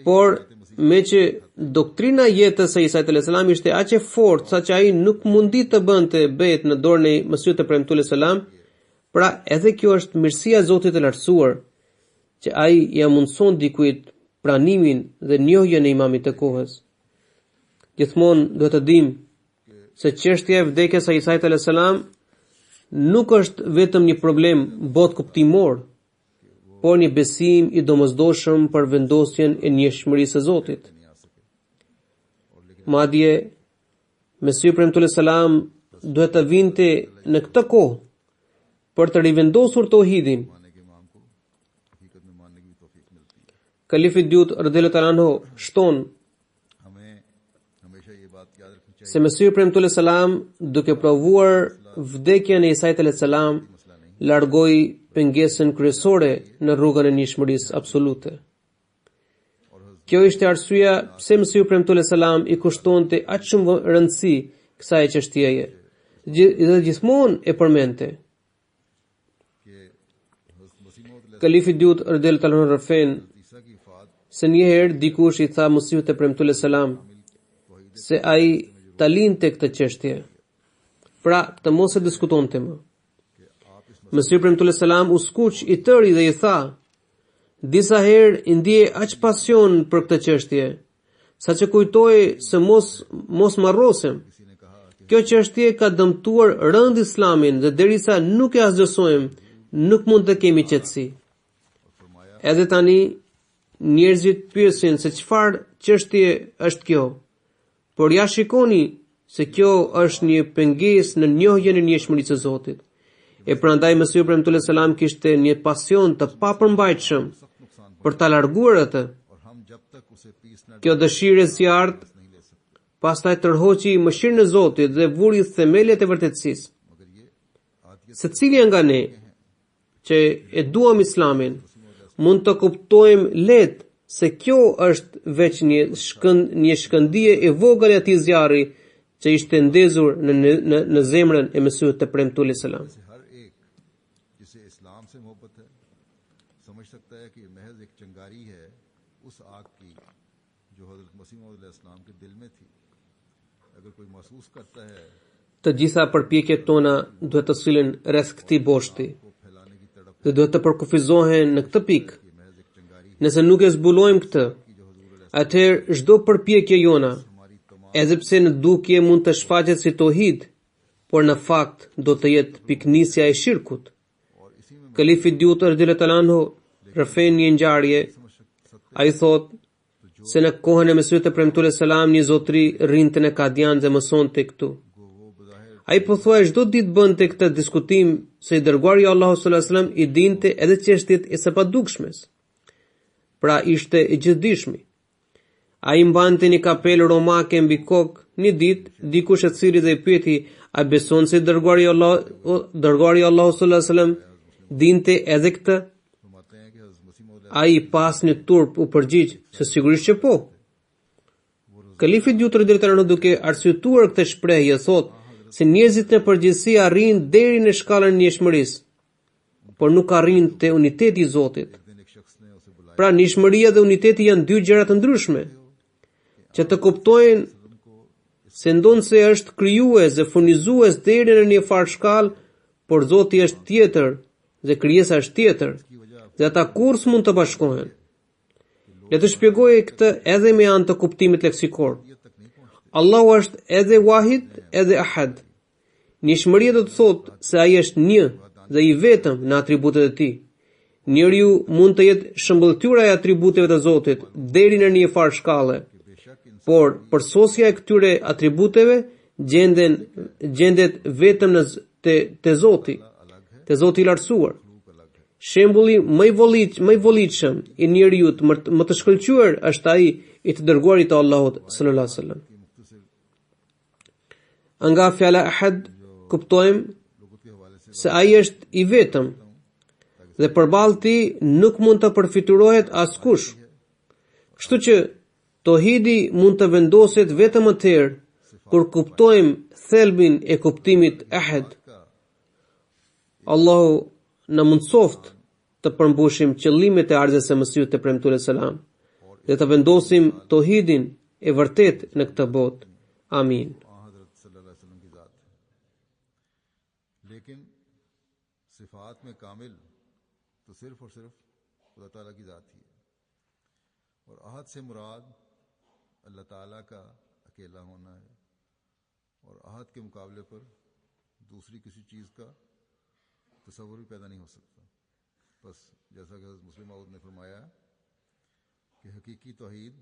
por me që doktrina jetës së Isait alayhis salam ishte aq e fortë saqë ai nuk mundi të bënte bet në dorën e Mesihut e premtuar alayhis salam, pra edhe kjo është mirësia e Zotit të lartësuar, që ai ja mundson dikujt pranimin dhe njohjen e imamit të kohës. Gjithmonë duhet të dimë se çështja e vdekjes së Isait alayhis salam nuk është vetëm një problem bot kuptimor, por një besim i domosdoshëm për vendosjen e njëshmërisë së Zotit. Madje Mesihu premtuar alayhis salam duhet të vinte në këtë kohë për të rivendosur tauhidin. Kalifi Dyut radhiyallahu ta'ala anhu shton se Mesihu premtuar alayhis salam duke provuar vdekjen e Isait alayhis salam largoi pengesën kryesore në rrugën e njëshmërisë absolute. Kjo ishte arsyeja pse Mesihu premtuar alayhis salam i kushtonte aq shumë rëndësi kësaj çështjeje dhe gjithmonë e përmendte. Kalifi Dyut radhiyallahu anhu rëfen se njëherë dikush i tha Mesihut te premtuar selam se ai talinte këtë çështje. Pra, të mos e diskutonte më. Mesihu premtuar selam u skuq i tëri dhe i tha: disa herë i ndjej aq pasion për këtë çështje, saqë kujtoj se mos marrosem. Kjo çështje ka dëmtuar rënd Islamin dhe derisa nuk e asgjësojmë, nuk mund të kemi qetësi. Edhe tani njerëzit pyesin se çfarë çështje është kjo. Por ja shikoni se kjo është një pengesë në njohjen e njëshmërisë së Zotit. E prandaj Mesihu premtuar selam kishte një pasion të papërmbajtshëm për ta larguar atë. Kjo dëshirë e zjarrt pastaj tërhoqi mëshirën e Zotit dhe vuri themelët e vërtetësisë. Secili nga ne që e duam Islamin mund të kuptojmë lehtë se kjo është veç një shkëndije e vogël e atij zjarri që ishte ndezur në zemrën e Mesihut të premtuar selam. Të gjitha përpjekjet tona duhet të sillen rreth këtij boshti dhe duhet të përkufizohen në këtë pikë. Nëse nuk e zbulojmë këtë, atëherë çdo përpjekje jona, edhe pse në dukje mund të shfaqet si tohid, por në fakt do të jetë piknisja e shirkut. Kalifi Dyut radhiyallahu anhu rëfen një ngjarje. Ai thotë se në kohën e Mesihut të premtuar selam një zotëri rrinte në Kadian dhe mësonte këtu. Ai po thuaj çdo ditë bënte këtë diskutim se i dërguari i Allahut sallallahu alaihi wasallam i dinte edhe çështjet e sapadukshmes. Pra ishte i gjithdijshmi. Ai mbante një kapelë romake mbi kokë. Një ditë dikush e cili dhe i pyeti: a beson se dërguari i Allahut sallallahu alaihi wasallam dinte edhe këtë? Ai pas një turp u përgjigj se sigurisht që po. Kalifi Dyut radhiyallahu anhu duke arsyetuar këtë shprehje thotë se njerëzit në përgjithësi arrin deri në shkallën e njëshmërisë, por nuk arrin te uniteti i Zotit. Pra njëshmëria dhe uniteti janë dy gjëra të ndryshme, që të kuptojnë se ndonse është krijues dhe furnizues deri në një farë shkallë, por Zoti është tjetër dhe krijesa është tjetër, dhe ata kurrë s'mund të bashkohen. Le të shpjegoj këtë edhe me anë të kuptimit leksikor. Allahu është edhe wahid, edhe ahad. Njëshmëria do të thotë se ai është një dhe i vetëm në atributet e tij. Njeriu mund të jetë shëmbëltyra e atributeve të Zotit deri në një farë shkallë, por përsosja e këtyre atributeve gjendet vetëm te Zoti, te Zoti i lartësuar. Shembulli më i volitshëm i njeriu më të shkëlqyer është ai i të dërguarit të Allahut sallallahu alaihi wasallam. Nga fjala ahad kuptojmë se ai është i vetëm dhe përballë tij nuk mund të përfiturohet askush. Kështu që tohidi mund të vendoset vetëm atëherë kur kuptojmë thelbin e kuptimit ahad. Allahu na mundsoft të përmbushim qëllimet e ardhjes së Mesihut të premtuar selam dhe të vendosim tohidin e vërtet në këtë botë. Amin. लेकिन सिफात में कामिल तो सिर्फ और सिर्फ खुदा ताला की ज़ात ही है और अहद से मुराद अल्लाह ताला का अकेला होना है और अहद के मुकाबले पर दूसरी किसी चीज़ का तस्वुर भी पैदा नहीं हो सकता. बस जैसा कि मुस्लिम मऊद ने फरमाया कि हकीकी तौहीद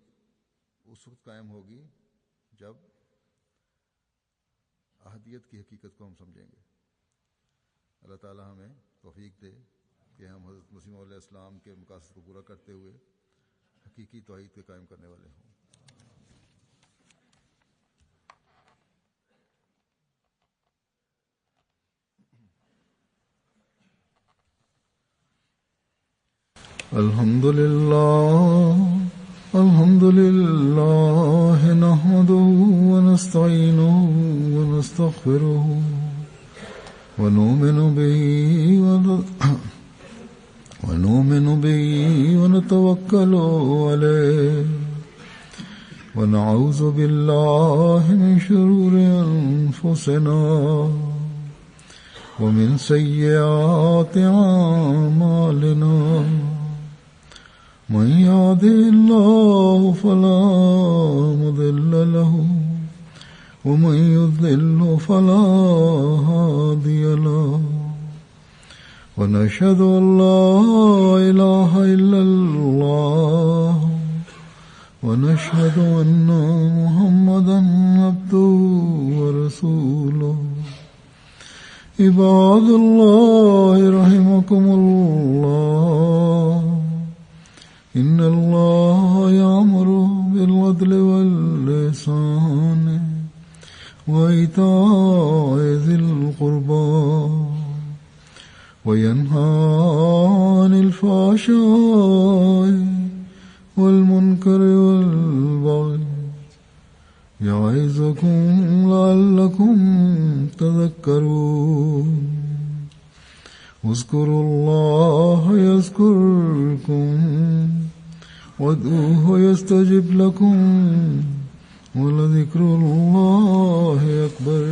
उस वक्त कायम होगी जब अहदियत की हकीकत को हम समझेंगे. अल्लाह ताला हमें तौफीक दे कि हम हज़रत मसीह मौऊद अलैहिस्सलाम के मकासद को पूरा करते हुए हकीकी तौहीद के कायम करने वाले हों. अल्हम्दुलिल्लाह नहमदुहु व नस्तईनुहु व नस्तगफिरुहु ونؤمن به ونؤمن به ونتوكل عليه ونعوذ بالله من شرور أنفسنا ومن سيئات أعمالنا من يهده الله فلا مضل له ومن يضلل فلا هادي له ونشهد أن لا إله إلا الله ونشهد أن محمدا عبده ورسوله عباد الله رحمكم الله إن الله يأمر بالعدل والإحسان وإيتاء ذي القربى وينهى عن الفحشاء والمنكر والبغي يعظكم لعلكم تذكرون اذكروا الله يذكركم وادعوه يستجب لكم ولذكر الله أكبر